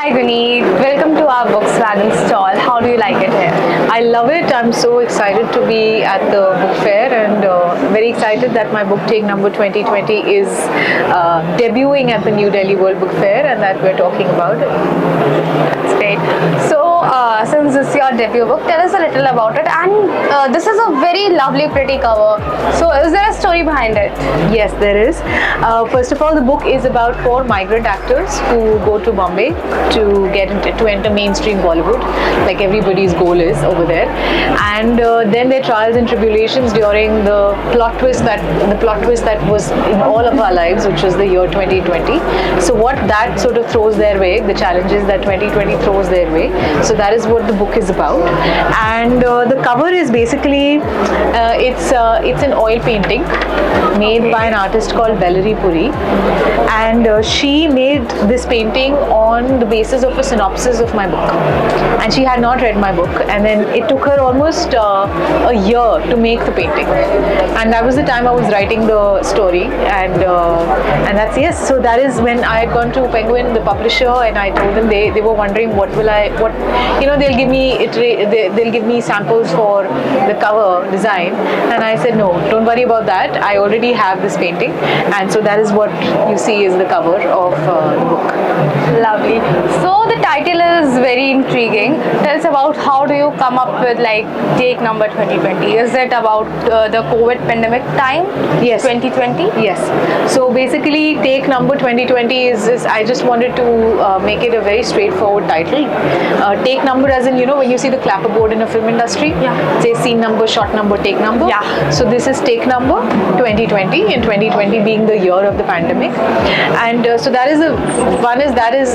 Hi Guneet, welcome to our Books Wagon stall. How do you like it here? I love it. I'm so excited to be at the book fair and very excited that my book Take Number 2020 is debuting at the New Delhi World Book Fair and that we're talking about it. That's great. So, since this is your debut book, tell us a little about it. And this is a very lovely, pretty cover. So, is there a story behind it? Yes, there is. First of all, the book is about 4 migrant actors who go to Bombay to enter mainstream Bollywood, like everybody's goal is over there. And then their trials and tribulations during the plot twist that was in all of our lives, which was the year 2020. So what that sort of throws their way, the challenges that 2020 throws their way. So that is what the book is about. And the cover is basically it's an oil painting made by an artist called Bellary Puri, and she made this painting on the basis of a synopsis of my book, and she had not read my book, and then it took her almost a year to make the painting, and that was the time I was writing the story, and that's yes. So that is when I had gone to Penguin, the publisher, and I told them they were wondering what they'll give me samples for the cover design, and I said no, don't worry about that. I already have this painting, and so that is what you see is the cover of the book. Lovely. So, the title is very intriguing. Tell us about how do you come up with like Take Number 2020? Is it about the COVID pandemic time? Yes. 2020? Yes. So basically, Take Number 2020 is I just wanted to make it a very straightforward title. Take number as in, when you see the clapperboard in a film industry, Yeah. it says scene number, shot number, take number. Yeah. So this is Take Number 2020, and 2020 being the year of the pandemic. And so that is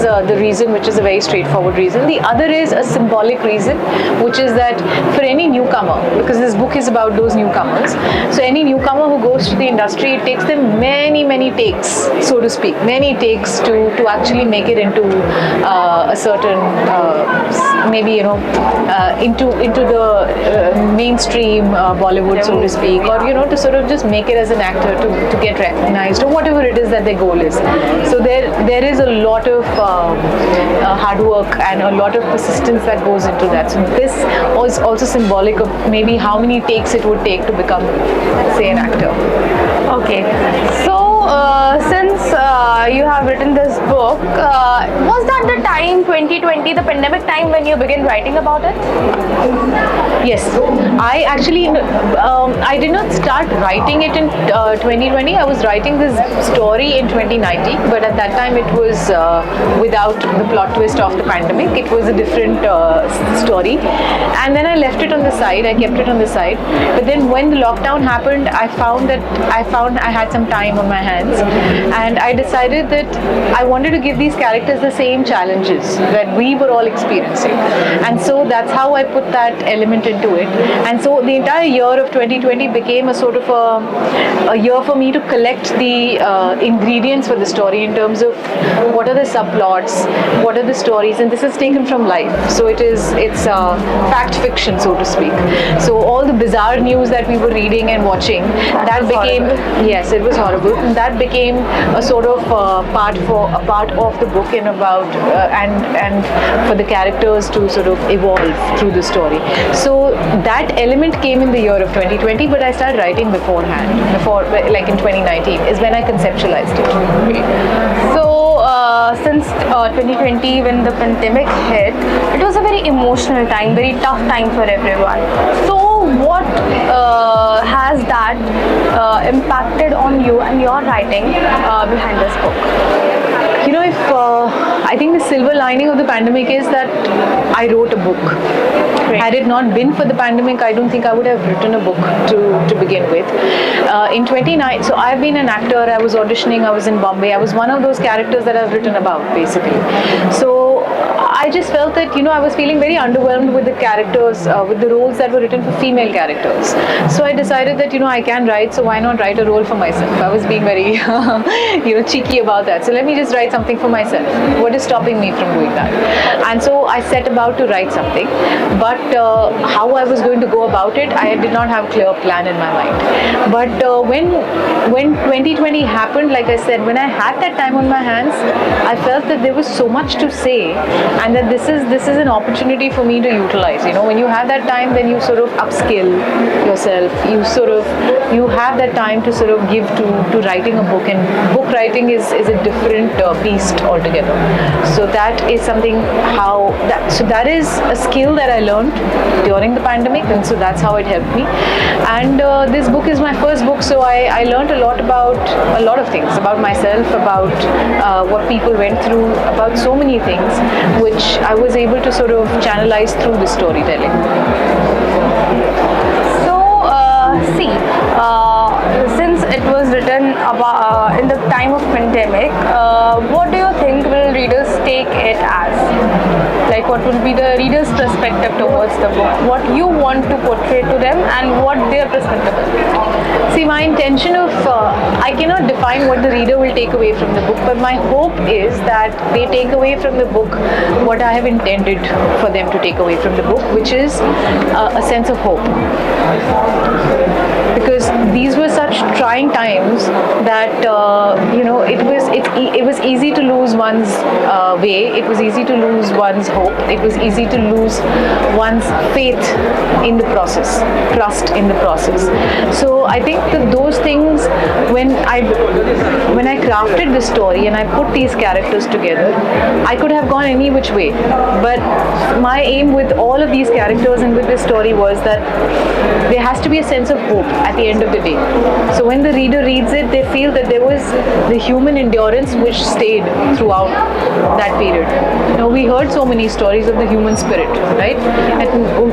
the reason, which is a very straightforward reason. The other is a symbolic reason, which is that for any newcomer, because this book is about those newcomers, so any newcomer who goes to the industry, it takes them many takes, so to speak, many takes to actually make it into a certain maybe into the mainstream Bollywood, so to speak, or to sort of just make it as an actor to get recognized, or whatever it is that their goal is. So there is a lot of hard work and a lot of persistence that goes into that. So this was also symbolic of maybe how many takes it would take to become, say, an actor. Okay. So, since you have written this book, was that the time 2020, the pandemic time, when you began writing about it? Yes, I actually I did not start writing it in 2020. I was writing this story in 2019, but at that time it was without the plot twist of the pandemic. It was a different story, and then I left it on the side. I kept it on the side. But then when the lockdown happened, I found I had some time on my hands, and I decided that I wanted to give these characters the same challenges that we were all experiencing, and so that's how I put that element into it. And so the entire year of 2020 became a sort of a year for me to collect the ingredients for the story in terms of what are the subplots, what are the stories, and this is taken from life. So it's fact fiction, so to speak. So all the bizarre news that we were reading and watching, that became horrible. yes, it was horrible. And that became a sort of part of the book, and about and for the characters to sort of evolve through the story. So that element came in the year of 2020, but I started writing beforehand, like in 2019 is when I conceptualized it. So, since 2020, when the pandemic hit, it was a very emotional time, very tough time for everyone. So, what has that impacted on you and your writing behind this book? If I think the silver lining of the pandemic is that I wrote a book. Great. Had it not been for the pandemic, I don't think I would have written a book to begin with. In 2019, so I've been an actor. I was auditioning. I was in Bombay. I was one of those characters that I've written about, basically. So I just felt that I was feeling very underwhelmed with the characters, with the roles that were written for female characters. So I decided that I can write, so why not write a role for myself? I was being very cheeky about that. So let me just write something for myself. What is stopping me from doing that? And so I set about to write something, but how I was going to go about it, I did not have a clear plan in my mind. But when 2020 happened, like I said, when I had that time on my hands, I felt that there was so much to say, and that this is an opportunity for me to utilize. You know, when you have that time, then you sort of upskill yourself. You have that time to sort of give to writing a book, and book writing is a different beast altogether. So that is something that is a skill that I learned during the pandemic, and so that's how it helped me. And this book is my first book, so I learned a lot about a lot of things about myself, about what people went through, about so many things, which I was able to sort of channelize through the storytelling. So, since it was written about in the time of pandemic, what do you think will readers take it as? Like, what will be the reader's perspective towards the book? What you want to portray to them, and what their perspective is? See, my intention of I cannot define what the reader will take away from the book, but my hope is that they take away from the book what I have intended for them to take away from the book, which is a sense of hope. Because these were such trying times that it was easy to lose one's way. It was easy to lose one's hope. It was easy to lose one's faith in the process, trust in the process. So I think that those things, when I crafted this story and I put these characters together, I could have gone any which way. But my aim with all of these characters and with this story was that there has to be a sense of hope at the end of the day. So when the reader reads it, they feel that there was the human endurance which stayed throughout that period. You know, we heard so many stories of the human spirit, right? And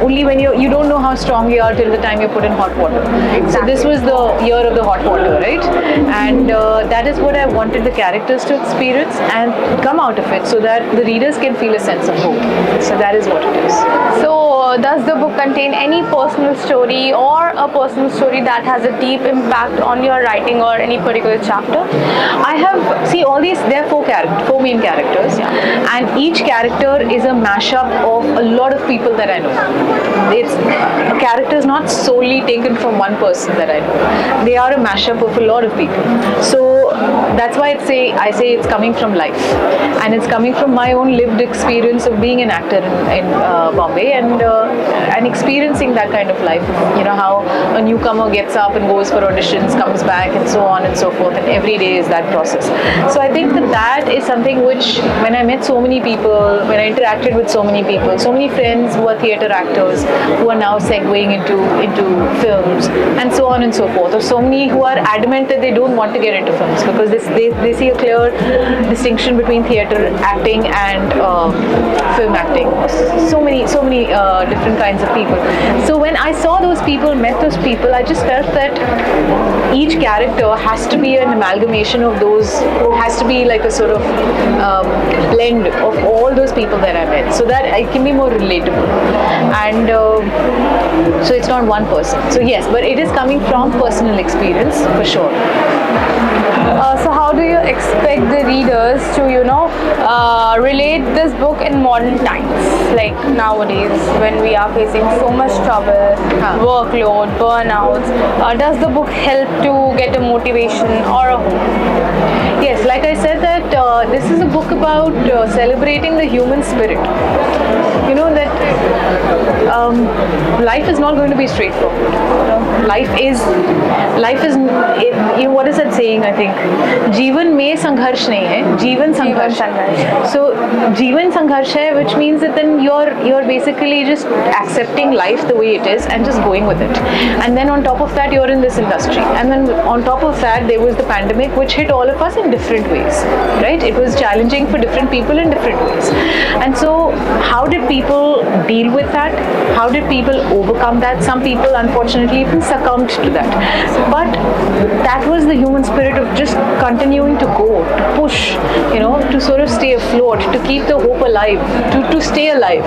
only when you don't know how strong you are till the time you're put in hot water. Exactly. So this was the year of the hot water, right? And that is what I wanted the characters to experience and come out of it, so that the readers can feel a sense of hope. So that is what it is. So, does the book contain any personal story or a personal story that has a deep impact on your writing or any particular chapter? I have, see, all these, there are four main characters, and each character is a mashup of a lot of people that I know. It's a character is not solely taken from one person that I know. They are a mashup of a lot of people. So that's why I say it's coming from life, and it's coming from my own lived experience of being an actor in Bombay, and experiencing that kind of life. You know, how a newcomer gets up and goes for auditions, comes back, and so on and so forth, and every day is that process. So I think that is something which, when I met so many people, when I interacted with so many people, so many friends who are theatre actors who are now segueing into films, and so on and so forth, or so many who are adamant that they don't want to get into films because they see a clear distinction between theatre acting and film acting. So many different kinds of people. So when I saw those people, met those people, I just felt that each character has to be an amalgamation of those, has to be like a sort of blend of all those people that I met, so that it can be more relatable. And so it's not one person. So yes, but it is coming from personal experience for sure. So how do you expect the readers to, relate this book in modern times? Like nowadays, when we are facing so much trouble, workload, burnouts, does the book help to get a motivation or a hope? Yes, like I said that this is a book about celebrating the human spirit. You know that life is not going to be straightforward. Life is what is that saying? I think जीवन में संघर्ष नहीं है, जीवन संघर्ष. So जीवन संघर्ष है, which means that then you're basically just accepting life the way it is and just going with it. And then on top of that, you're in this industry, and then on top of that, there was the pandemic, which hit all of us in different ways, right? It was challenging for different people in different ways. And so how did people deal with that? How did people overcome that? Some people unfortunately even succumbed to that. But that was the human spirit of just continuing to go, to push, to sort of stay afloat, to keep the hope alive, to stay alive,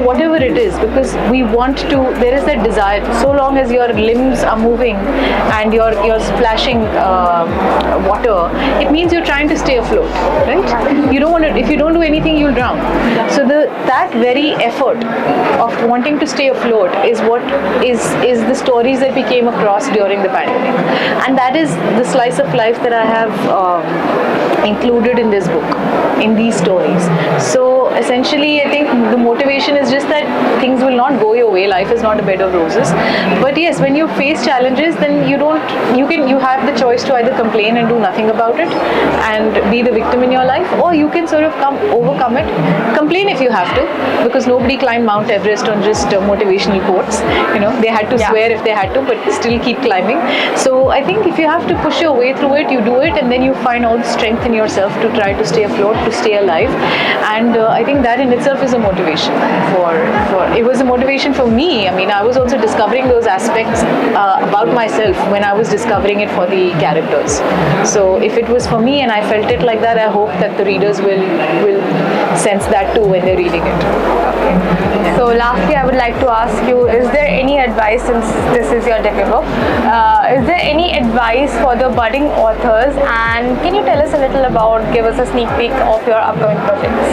whatever it is, because we want to, there is that desire. So long as your limbs are moving and you're splashing water, it means you're trying to stay afloat, right? You don't want to, if you don't do anything, you'll drown. So that very effort of wanting to stay afloat is what is the stories that we came across during the pandemic, and that is the slice of life that I have included in this book, in these stories. So essentially, I think the motivation is just that things will not go your way. Life is not a bed of roses. But yes, when you face challenges, then you have the choice to either complain and do nothing about it and be the victim in your life, or you can sort of overcome it. Complain if you have to, because nobody climbed Mount Everest on just motivational quotes. They had to swear if they had to, but still keep climbing. So I think if you have to push your way through it, you do it, and then you find all the strength in yourself to try to stay afloat, to stay alive. And I think that in itself is a motivation it was a motivation for me. I mean, I was also discovering those aspects about myself when I was discovering it for the characters. So if it was for me and I felt it like that, I hope that the readers will sense that too when they're reading it. So lastly, I would like to ask you, is there any advice, since this is your debut book, is there any advice for the budding authors, and can you tell us a little about, give us a sneak peek of your upcoming projects?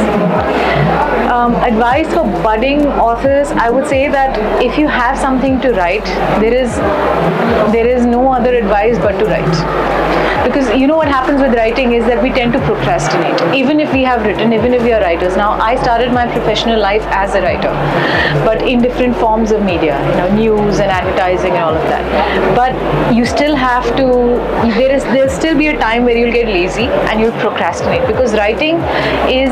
Advice for budding authors, I would say that if you have something to write, there is no other advice but to write. Because what happens with writing is that we tend to procrastinate, even if we have written, even if we are writers. Now, I started my professional life as a writer, but in different forms of media, news and advertising and all of that. But you still have to, there'll still be a time where you'll get lazy and you'll procrastinate, because writing is,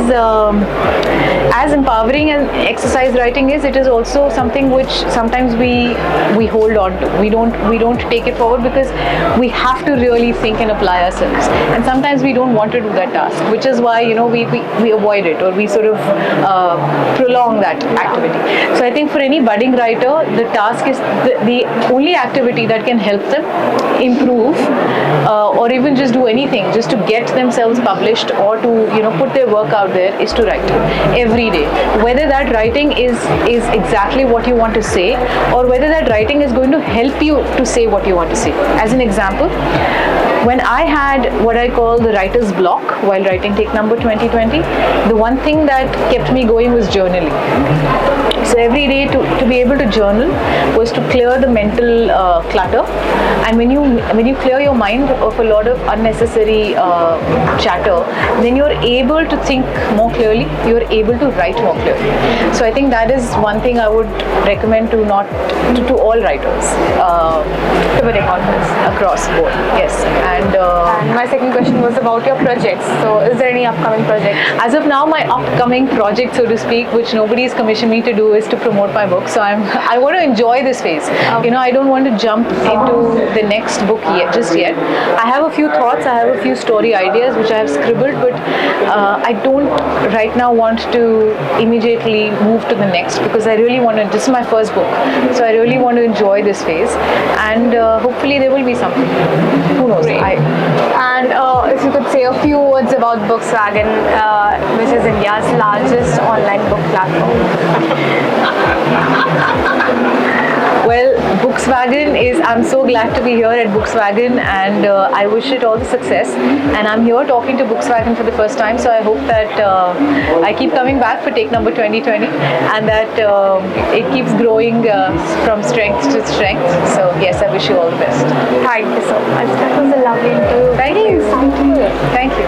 as empowering as exercise writing is, it is also something which sometimes we hold on to. We don't take it forward because we have to really think and apply ourselves, and sometimes we don't want to do that task, which is why we avoid it, or we sort of prolong that activity. So I think for any budding writer, the task is the only activity that can help them improve, or even just do anything just to get themselves published, or to put their work out there, is to write every day. Whether that writing is exactly what you want to say, or whether that writing is going to help you to say what you want to say. As an example, when I had what I call the writer's block while writing Take Number 2020, the one thing that kept me going was journaling. So every day to be able to journal was to clear the mental clutter, and when you clear your mind of a lot of unnecessary chatter, then you're able to think more clearly, you're able to write more clearly. So I think that is one thing I would recommend to all writers, across board. Yes. And my second question was about your projects. So is there any upcoming project? As of now, my upcoming project, so to speak, which nobody has commissioned me to do, is to promote my book. So I want to enjoy this phase. I don't want to jump into the next book just yet. I have a few thoughts, I have a few story ideas which I have scribbled, but I don't right now want to immediately move to the next, because I really want to, this is my first book, so I really want to enjoy this phase, and hopefully there will be something. Who knows? And if you could say a few words about Bookswagon, which is India's largest online book platform. Well, Bookswagon I'm so glad to be here at Bookswagon, and I wish it all the success. And I'm here talking to Bookswagon for the first time, so I hope that I keep coming back for Take Number 2020, and that it keeps growing from strength to strength. So yes, I wish you all the best. Thank you so much. That was a lovely interview. Thank you. Thank you. Thank you.